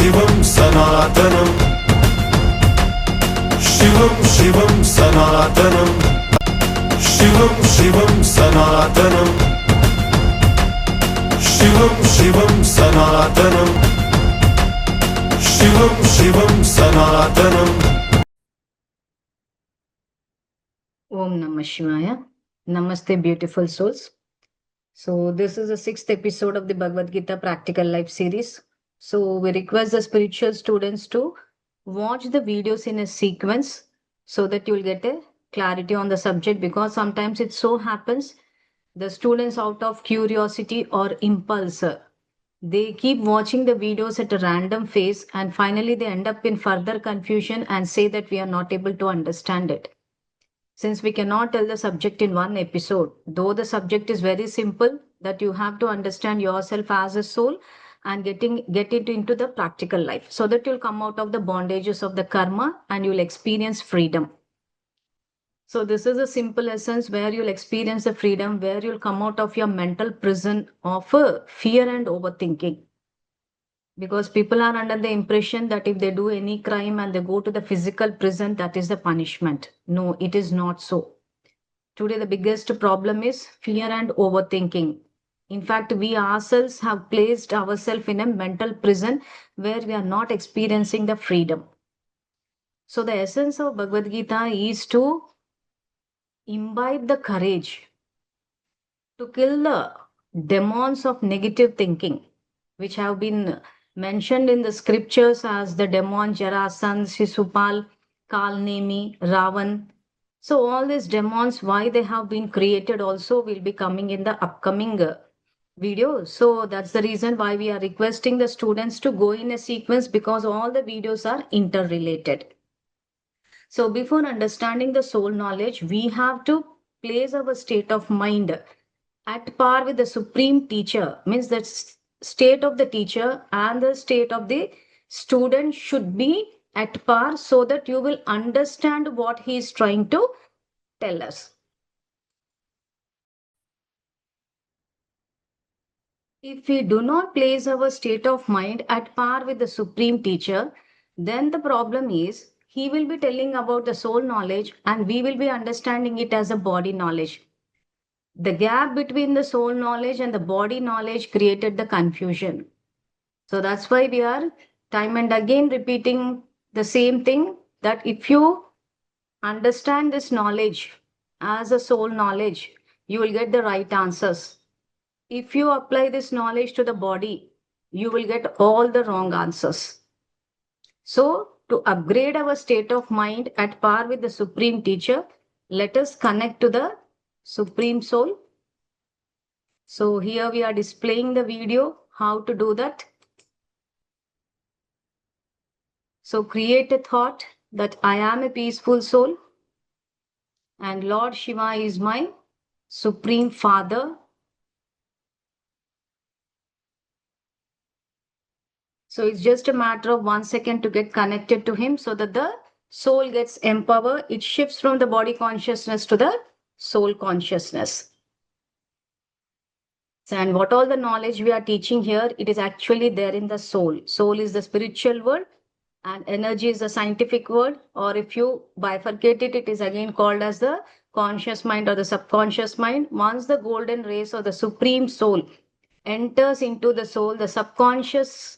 शिवं सनातनम् शिवं शिवं सनातनम् शिवं शिवं सनातनम् शिवं शिवं सनातनम् शिवं शिवं सनातनम्। Om Namah Shivaya. Namaste, beautiful souls. So, this is the 6th episode of the Bhagavad Gita Practical Life series. So, we request the spiritual students to watch the videos in a sequence so that you will get a clarity on the subject, because sometimes it so happens the students, out of curiosity or impulse, they keep watching the videos at a random phase, and finally they end up in further confusion and say that we are not able to understand it. Since we cannot tell the subject in one episode, though the subject is very simple, that you have to understand yourself as a soul and get it into the practical life, so that you'll come out of the bondages of the karma and you'll experience freedom. So this is a simple essence where you'll experience the freedom, where you'll come out of your mental prison of fear and overthinking. Because people are under the impression that if they do any crime and they go to the physical prison, that is the punishment. No, it is not so. Today, the biggest problem is fear and overthinking. In fact, we ourselves have placed ourselves in a mental prison where we are not experiencing the freedom. So the essence of Bhagavad Gita is to imbibe the courage to kill the demons of negative thinking, which have been mentioned in the scriptures as the demon Jarasandh, Shishupal, Kalnemi, Ravan. So all these demons, why they have been created also will be coming in the upcoming video. So that's the reason why we are requesting the students to go in a sequence, because all the videos are interrelated. So before understanding the soul knowledge, we have to place our state of mind at par with the supreme teacher. Means that state of the teacher and the state of the student should be at par, so that you will understand what he is trying to tell us. If we do not place our state of mind at par with the supreme teacher, then the problem is he will be telling about the soul knowledge and we will be understanding it as a body knowledge. The gap between the soul knowledge and the body knowledge created the confusion. So that's why we are time and again repeating the same thing, that if you understand this knowledge as a soul knowledge, you will get the right answers. If you apply this knowledge to the body, you will get all the wrong answers. So to upgrade our state of mind at par with the supreme teacher, let us connect to the supreme soul. So here we are displaying the video, how to do that. So create a thought that I am a peaceful soul and Lord Shiva is my supreme father. So it's just a matter of 1 second to get connected to him, so that the soul gets empowered. It shifts from the body consciousness to the soul consciousness. And what all the knowledge we are teaching here, it is actually there in the soul. Soul is the spiritual word and energy is the scientific word, or if you bifurcate it, it is again called as the conscious mind or the subconscious mind. Once the golden rays or the supreme soul enters into the soul, the subconscious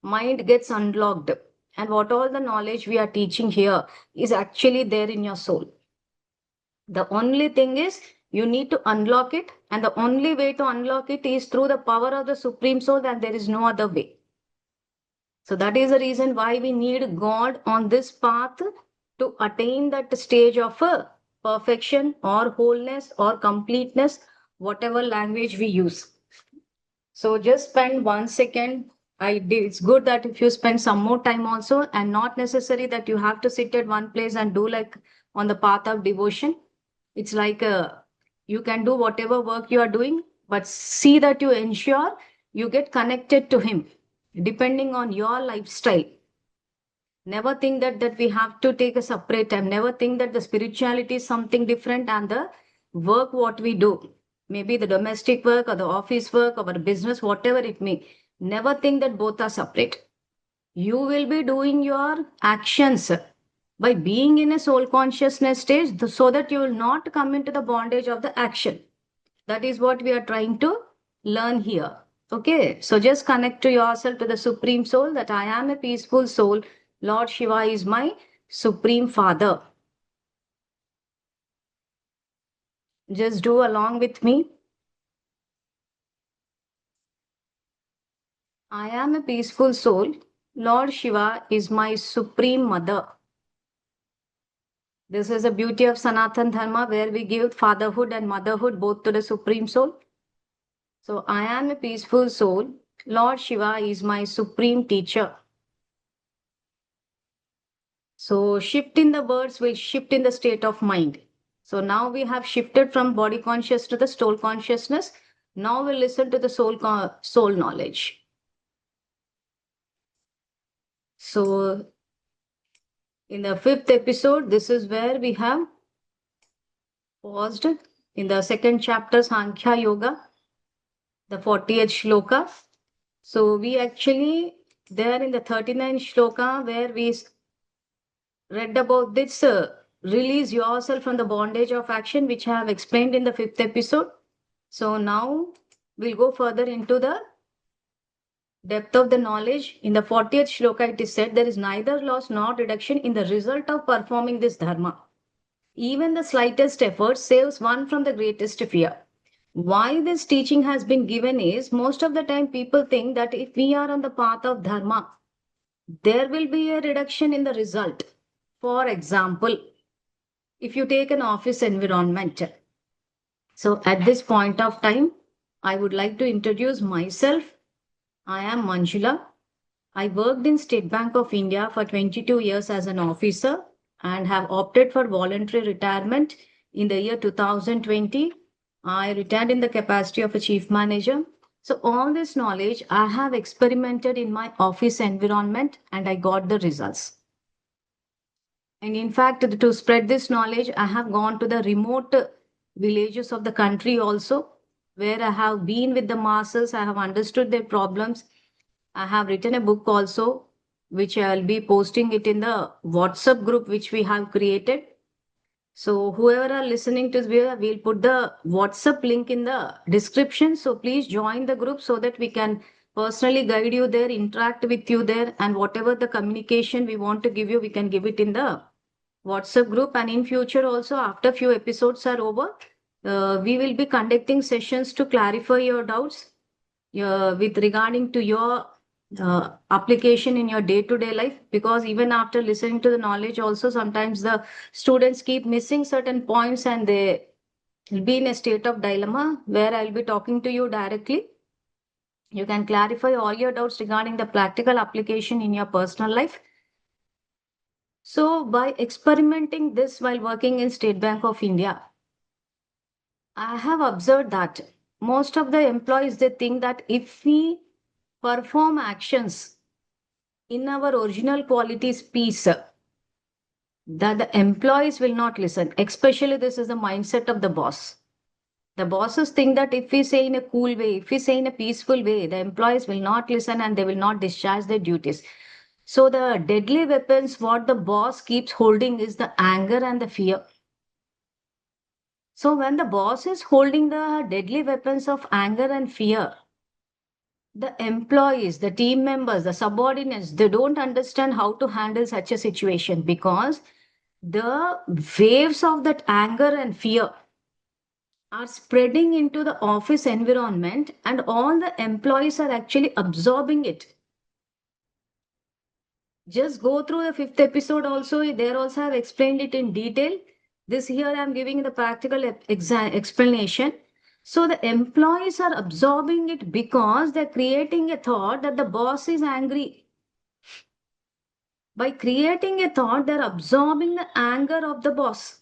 mind gets unlocked. And what all the knowledge we are teaching here is actually there in your soul. The only thing is you need to unlock it, and the only way to unlock it is through the power of the supreme soul, and there is no other way. So that is the reason why we need God on this path to attain that stage of perfection or wholeness or completeness, whatever language we use. So just spend 1 second. It's good that if you spend some more time also, and not necessary that you have to sit at one place and do like on the path of devotion. It's like you can do whatever work you are doing, but see that you ensure you get connected to him depending on your lifestyle. Never think that we have to take a separate time. Never think that the spirituality is something different and the work what we do, maybe the domestic work or the office work or the business, whatever it may. Never think that both are separate. You will be doing your actions by being in a soul consciousness stage so that you will not come into the bondage of the action. That is what we are trying to learn here. Okay, so just connect to yourself to the Supreme Soul that I am a peaceful soul. Lord Shiva is my Supreme Father. Just do along with me. I am a peaceful soul. Lord Shiva is my Supreme Mother. This is the beauty of Sanatan Dharma where we give fatherhood and motherhood both to the Supreme Soul. So I am a peaceful soul. Lord Shiva is my Supreme Teacher. So shift in the words will shift in the state of mind. So now we have shifted from body conscious to the soul consciousness. Now we'll listen to the soul knowledge. So in the fifth episode, this is where we have paused in the second chapter, Sankhya Yoga, the 40th shloka. So we actually there in the 39th shloka where we read about this release yourself from the bondage of action, which I have explained in the fifth episode. So now we'll go further into the depth of the knowledge. In the 40th shloka, it is said there is neither loss nor reduction in the result of performing this dharma. Even the slightest effort saves one from the greatest fear. Why this teaching has been given is most of the time people think that if we are on the path of dharma, there will be a reduction in the result. For example, if you take an office environment, so at this point of time, I would like to introduce myself. I am Manjula. I worked in State Bank of India for 22 years as an officer and have opted for voluntary retirement in the year 2020. I retired in the capacity of a chief manager. So all this knowledge I have experimented in my office environment and I got the results. And in fact, to spread this knowledge, I have gone to the remote villages of the country also, where I have been with the masses, I have understood their problems. I have written a book also, which I'll be posting it in the WhatsApp group, which we have created. So whoever are listening to this, we'll put the WhatsApp link in the description. So please join the group so that we can personally guide you there, interact with you there, and whatever the communication we want to give you, we can give it in the WhatsApp group. And in future also, after few episodes are over, we will be conducting sessions to clarify your doubts with regarding to your application in your day-to-day life, because even after listening to the knowledge also sometimes the students keep missing certain points and they will be in a state of dilemma where I'll be talking to you directly. You can clarify all your doubts regarding the practical application in your personal life. So by experimenting this while working in State Bank of India, I have observed that most of the employees, they think that if we perform actions in our original qualities piece, that the employees will not listen. Especially this is the mindset of the boss. The bosses think that if we say in a cool way, if we say in a peaceful way, the employees will not listen and they will not discharge their duties. So the deadly weapons what the boss keeps holding is the anger and the fear. So when the boss is holding the deadly weapons of anger and fear, the employees, the team members, the subordinates, they don't understand how to handle such a situation because the waves of that anger and fear are spreading into the office environment and all the employees are actually absorbing it. Just go through the fifth episode also. There also I've explained it in detail. This here I'm giving the practical explanation. So the employees are absorbing it because they're creating a thought that the boss is angry. By creating a thought, they're absorbing the anger of the boss,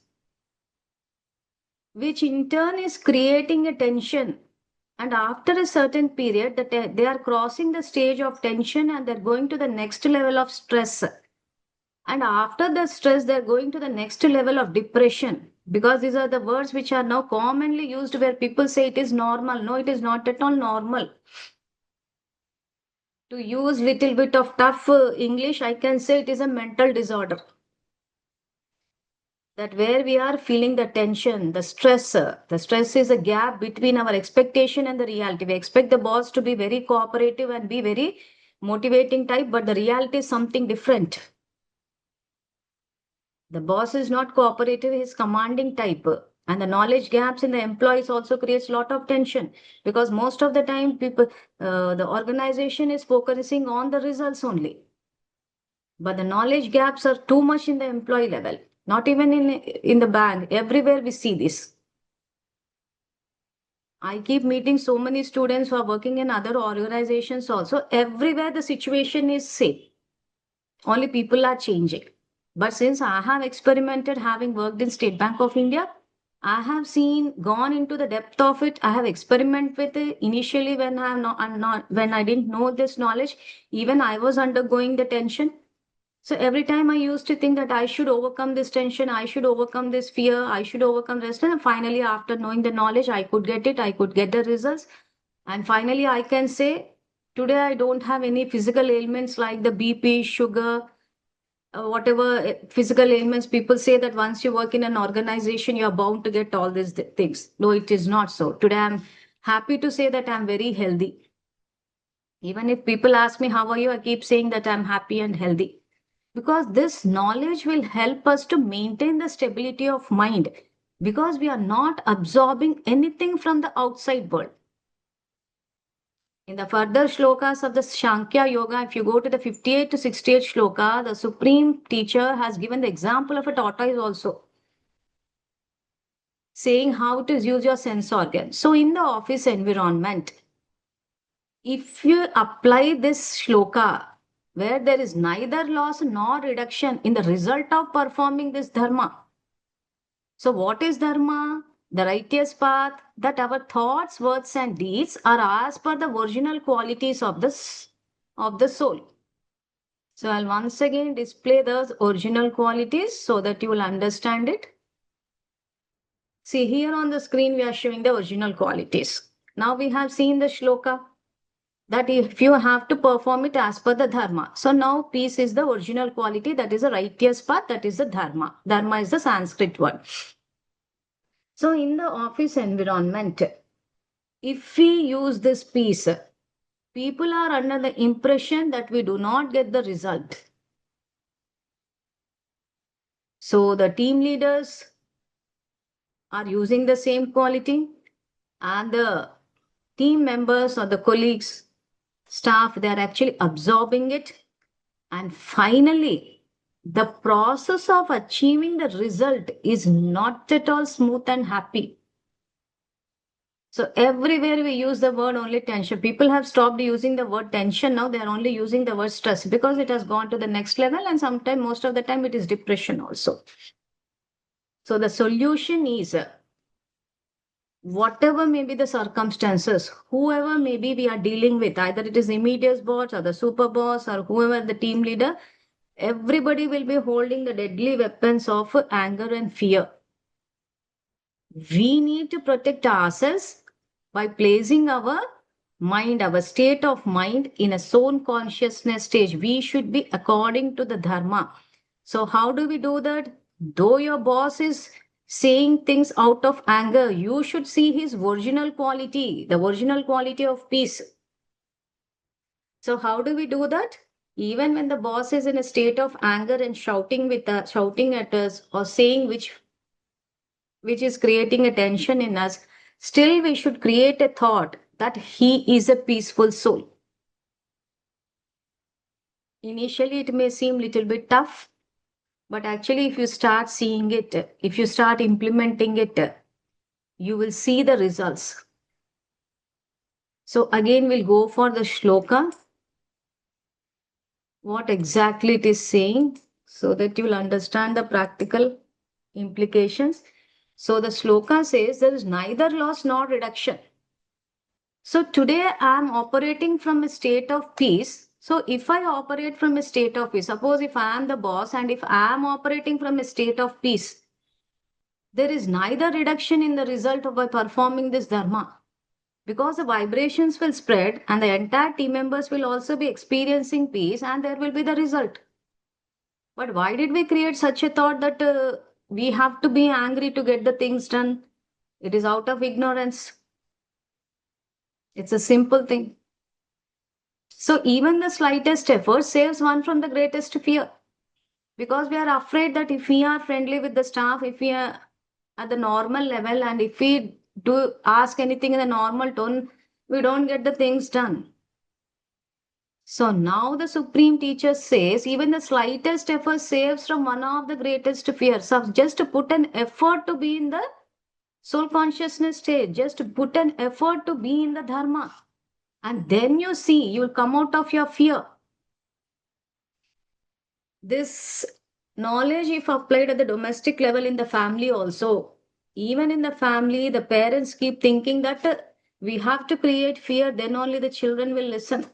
which in turn is creating a tension. And after a certain period, that they are crossing the stage of tension and they're going to the next level of stress. And after the stress, they're going to the next level of depression, because these are the words which are now commonly used where people say it is normal. No, it is not at all normal. To use little bit of tough English, I can say it is a mental disorder. That where we are feeling the tension, the stress. The stress is a gap between our expectation and the reality. We expect the boss to be very cooperative and be very motivating type, but the reality is something different. The boss is not cooperative, he's commanding type. And the knowledge gaps in the employees also creates a lot of tension, because most of the time the organization is focusing on the results only. But the knowledge gaps are too much in the employee level, not even in the bank. Everywhere we see this. I keep meeting so many students who are working in other organizations also. Everywhere the situation is same. Only people are changing. But since I have experimented, having worked in State Bank of India, I have gone into the depth of it. I have experimented with it initially when when I didn't know this knowledge. Even I was undergoing the tension. So every time I used to think that I should overcome this tension, I should overcome this fear, I should overcome this. And finally, after knowing the knowledge, I could get it, I could get the results. And finally, I can say today I don't have any physical ailments like the BP, sugar, whatever physical ailments. People say that once you work in an organization, you're bound to get all these things. No, it is not so. Today, I'm happy to say that I'm very healthy. Even if people ask me, how are you? I keep saying that I'm happy and healthy. Because this knowledge will help us to maintain the stability of mind, because we are not absorbing anything from the outside world. In the further shlokas of the Shankhya Yoga, if you go to the 58 to 68 shloka, the Supreme Teacher has given the example of a tortoise also, saying how to use your sense organ. So in the office environment, if you apply this shloka, where there is neither loss nor reduction in the result of performing this dharma. So what is dharma? The righteous path, that our thoughts, words, and deeds are as per the original qualities of the soul. So I'll once again display those original qualities so that you will understand it. See, here on the screen, we are showing the original qualities. Now we have seen the shloka that if you have to perform it as per the dharma. So now peace is the original quality, that is the righteous path, that is the dharma. Dharma is the Sanskrit word. So in the office environment, if we use this peace, people are under the impression that we do not get the result. So the team leaders are using the same quality, and the team members or the colleagues, staff, they are actually absorbing it. And finally, the process of achieving the result is not at all smooth and happy. So everywhere we use the word only tension. People have stopped using the word tension. Now they are only using the word stress, because it has gone to the next level, and sometimes, most of the time, it is depression also. So the solution is, whatever may be the circumstances, whoever maybe we are dealing with, either it is immediate boss or the super boss or whoever the team leader, everybody will be holding the deadly weapons of anger and fear. We need to protect ourselves by placing our mind, our state of mind, in a zone consciousness stage. We should be according to the dharma. So how do we do that? Though your boss is saying things out of anger, you should see his original quality, the original quality of peace. So how do we do that? Even when the boss is in a state of anger and shouting at us, or saying which is creating a tension in us, still we should create a thought that he is a peaceful soul. Initially, it may seem a little bit tough, but actually, if you start seeing it, if you start implementing it, you will see the results. So again, we'll go for the shloka, what exactly it is saying, so that you will understand the practical implications. So the shloka says there is neither loss nor reduction. So today I am operating from a state of peace. So if I operate from a state of peace, suppose if I am the boss and if I am operating from a state of peace, there is neither reduction in the result of by performing this dharma. because the vibrations will spread and the entire team members will also be experiencing peace and there will be the result. But why did we create such a thought that we have to be angry to get the things done? It is out of ignorance. It's a simple thing. So even the slightest effort saves one from the greatest fear. Because we are afraid that if we are friendly with the staff, if we are at the normal level, and if we do ask anything in the normal tone, we don't get the things done. So now the Supreme Teacher says even the slightest effort saves from one of the greatest fears. So just to put an effort to be in the soul consciousness state, just to put an effort to be in the dharma. And then you see, you will come out of your fear. This knowledge, if applied at the domestic level in the family also, even in the family, the parents keep thinking that we have to create fear, then only the children will listen.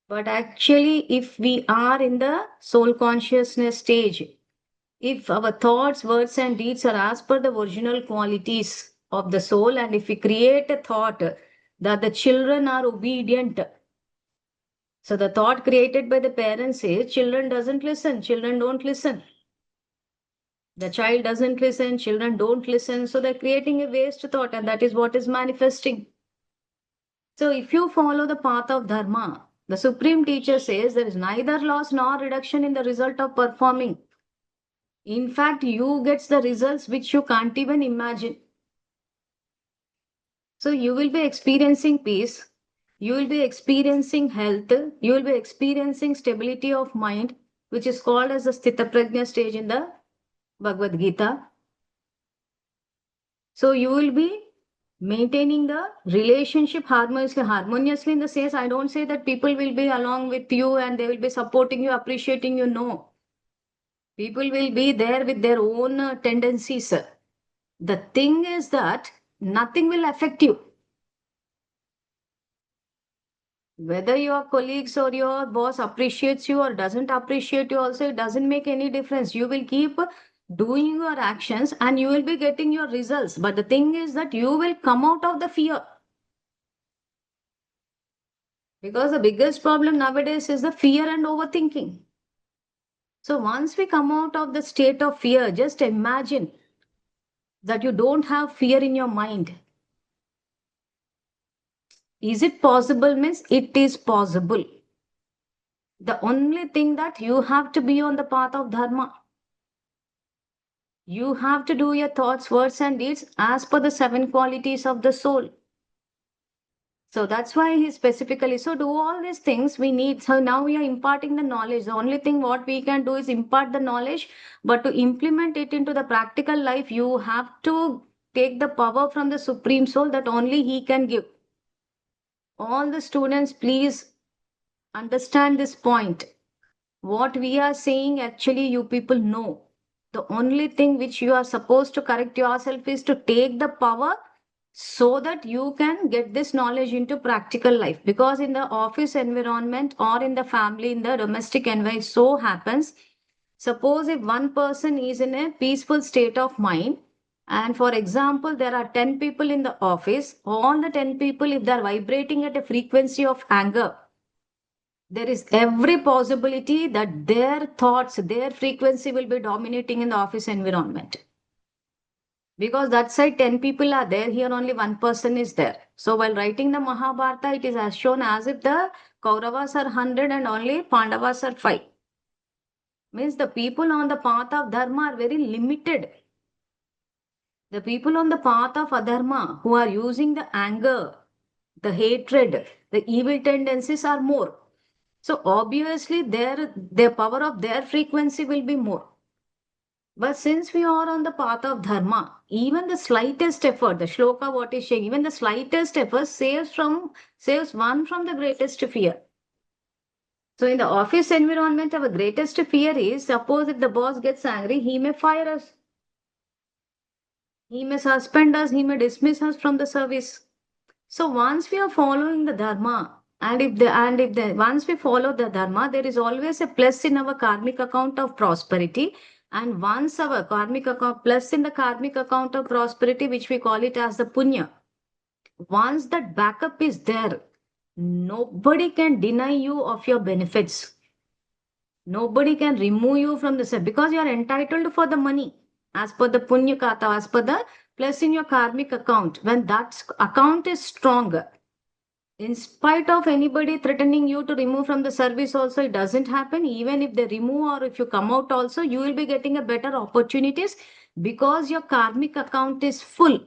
But actually, if we are in the soul consciousness stage, if our thoughts, words, and deeds are as per the original qualities of the soul, and if we create a thought that the children are obedient, so the thought created by the parents is children doesn't listen, children don't listen. The child doesn't listen, children don't listen. So they're creating a waste thought, and that is what is manifesting. So if you follow the path of dharma, the Supreme Teacher says there is neither loss nor reduction in the result of performing. In fact, you get the results which you can't even imagine. So you will be experiencing peace, you will be experiencing health, you will be experiencing stability of mind, which is called as the Sthita Prajna stage in the Bhagavad Gita. So you will be maintaining the relationship harmoniously in the sense, I don't say that people will be along with you and they will be supporting you, appreciating you. No. People will be there with their own tendencies. The thing is that nothing will affect you. Whether your colleagues or your boss appreciates you or doesn't appreciate you also, it doesn't make any difference. You will keep doing your actions and you will be getting your results. But the thing is that you will come out of the fear. Because the biggest problem nowadays is the fear and overthinking. So once we come out of the state of fear, just imagine that you don't have fear in your mind. Is it possible? Means it is possible. The only thing that you have to be on the path of dharma. You have to do your thoughts, words, and deeds as per the 7 qualities of the soul. So that's why he specifically, so do all these things we need. So now we are imparting the knowledge. The only thing what we can do is impart the knowledge, but to implement it into the practical life, you have to take the power from the Supreme Soul that only He can give. All the students, please understand this point. What we are saying, actually, you people know. The only thing which you are supposed to correct yourself is to take the power so that you can get this knowledge into practical life. Because in the office environment or in the family, in the domestic environment, so happens. Suppose if one person is in a peaceful state of mind, and for example, there are 10 people in the office, all the 10 people, if they're vibrating at a frequency of anger, there is every possibility that their thoughts, their frequency will be dominating in the office environment. Because that side 10 people are there, here only one person is there. So while writing the Mahabharata, it is as shown as if the Kauravas are 100 and only Pandavas are 5. Means the people on the path of dharma are very limited. The people on the path of adharma who are using the anger, the hatred, the evil tendencies are more. So obviously their power of their frequency will be more. But since we are on the path of dharma, even the slightest effort, the shloka what is saying, even the slightest effort saves one from the greatest fear. So in the office environment, our greatest fear is, suppose if the boss gets angry, he may fire us. He may suspend us, he may dismiss us from the service. So once we are following the dharma, once we follow the dharma, there is always a plus in our karmic account of prosperity. And once our karmic account plus in the karmic account of prosperity, which we call it as the punya. once that backup is there, nobody can deny you of your benefits. Nobody can remove you from the set because you are entitled for the money as per the punya kata, as per the plus in your karmic account. When that account is strong, in spite of anybody threatening you to remove from the service also, it doesn't happen. Even if they remove or if you come out also, you will be getting a better opportunities because your karmic account is full.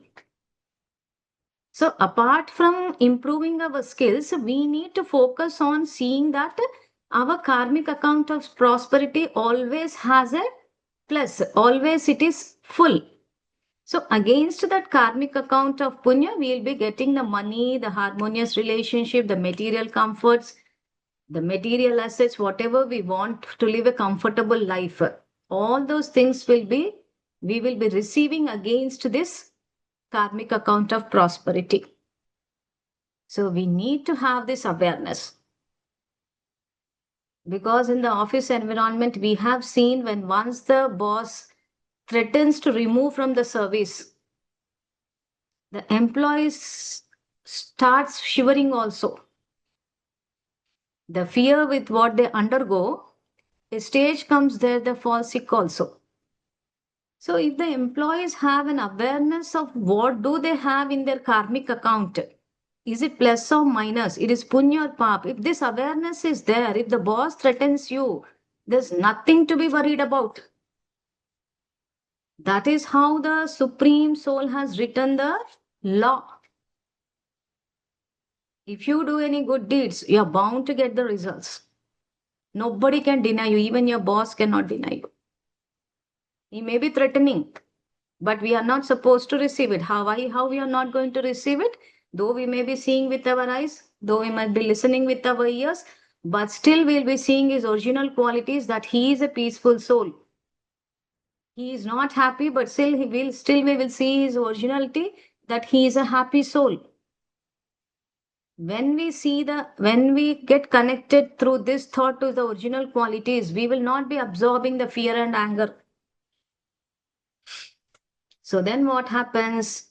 So apart from improving our skills, we need to focus on seeing that our karmic account of prosperity always has a plus, always it is full. So against that karmic account of punya, we will be getting the money, the harmonious relationship, the material comforts, the material assets, whatever we want to live a comfortable life. All those things we will be receiving against this karmic account of prosperity. So we need to have this awareness. Because in the office environment, we have seen when once the boss threatens to remove from the service, the employees starts shivering also. The fear with what they undergo, a stage comes there, they fall sick also. So if the employees have an awareness of what do they have in their karmic account, is it plus or minus? It is punya or pap. If this awareness is there, if the boss threatens you, there's nothing to be worried about. That is how the Supreme Soul has written the law. If you do any good deeds, you are bound to get the results. Nobody can deny you. Even your boss cannot deny you. He may be threatening, but we are not supposed to receive it. How we are not going to receive it? Though we may be seeing with our eyes, though we might be listening with our ears, but still we'll be seeing his original qualities that he is a peaceful soul. He is not happy, but still we will see his originality that he is a happy soul. When we get connected through this thought to the original qualities, we will not be absorbing the fear and anger. So then what happens?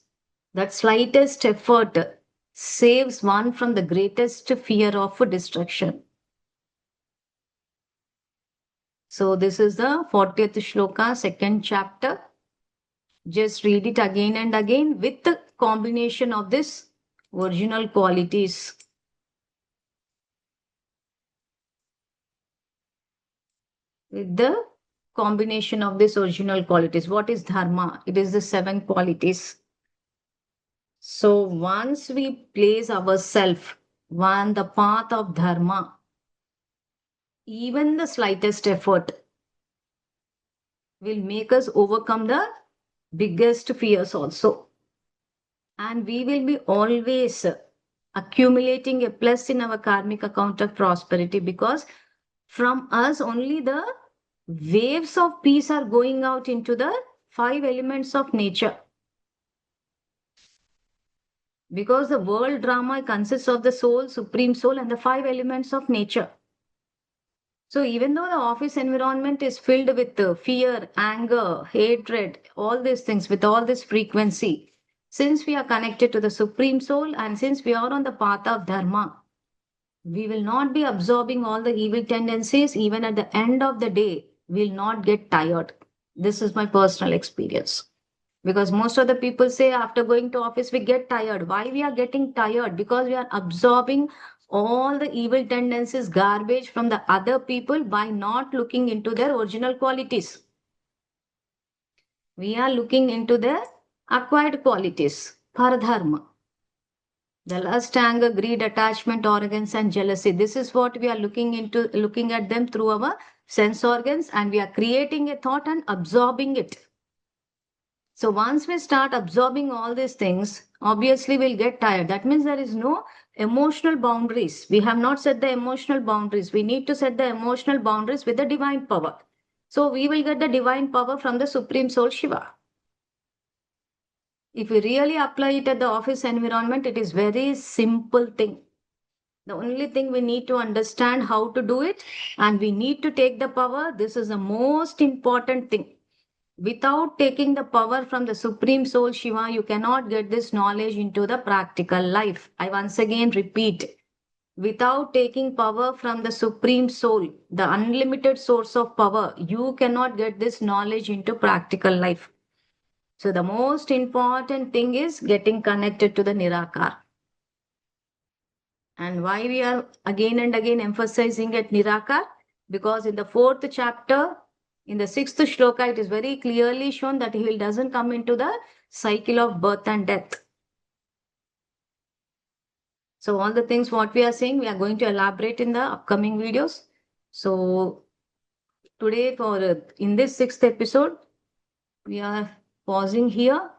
That slightest effort saves one from the greatest fear of destruction. So this is the 40th shloka, second chapter. Just read it again and again with the combination of this original qualities. With the combination of this original qualities. What is dharma? It is the 7 qualities. So once we place ourselves on the path of dharma, even the slightest effort will make us overcome the biggest fears also. And we will be always accumulating a plus in our karmic account of prosperity because from us only the waves of peace are going out into the 5 elements of nature. Because the world drama consists of the soul, supreme soul, and the 5 elements of nature. So even though the office environment is filled with fear, anger, hatred, all these things, with all this frequency, since we are connected to the supreme soul and since we are on the path of dharma, we will not be absorbing all the evil tendencies. Even at the end of the day, we will not get tired. This is my personal experience. Because most of the people say after going to office, we get tired. Why we are getting tired? Because we are absorbing all the evil tendencies, garbage from the other people by not looking into their original qualities. We are looking into their acquired qualities, paradharma. The lust, anger, greed, attachment, arrogance, and jealousy. This is what we are looking at them through our sense organs, and we are creating a thought and absorbing it. So once we start absorbing all these things, obviously we'll get tired. That means there is no emotional boundaries. We have not set the emotional boundaries. We need to set the emotional boundaries with the divine power. So we will get the divine power from the Supreme Soul Shiva. If we really apply it at the office environment, it is very simple thing. The only thing we need to understand how to do it, and we need to take the power. This is the most important thing. Without taking the power from the Supreme Soul Shiva, you cannot get this knowledge into the practical life. I once again repeat, without taking power from the Supreme Soul, the unlimited source of power, you cannot get this knowledge into practical life. So the most important thing is getting connected to the Nirakar. And why we are again and again emphasizing at Nirakar? Because in the 4th chapter, in the 6th shloka, it is very clearly shown that he doesn't come into the cycle of birth and death. So all the things what we are saying, we are going to elaborate in the upcoming videos. So today in this 6th episode, we are pausing here.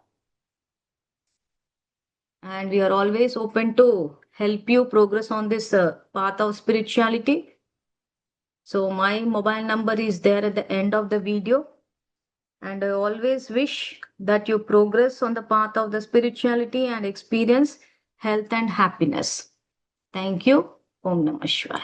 And we are always open to help you progress on this path of spirituality. So my mobile number is there at the end of the video. And I always wish that you progress on the path of the spirituality and experience health and happiness. Thank you. Om Namah Shivaya.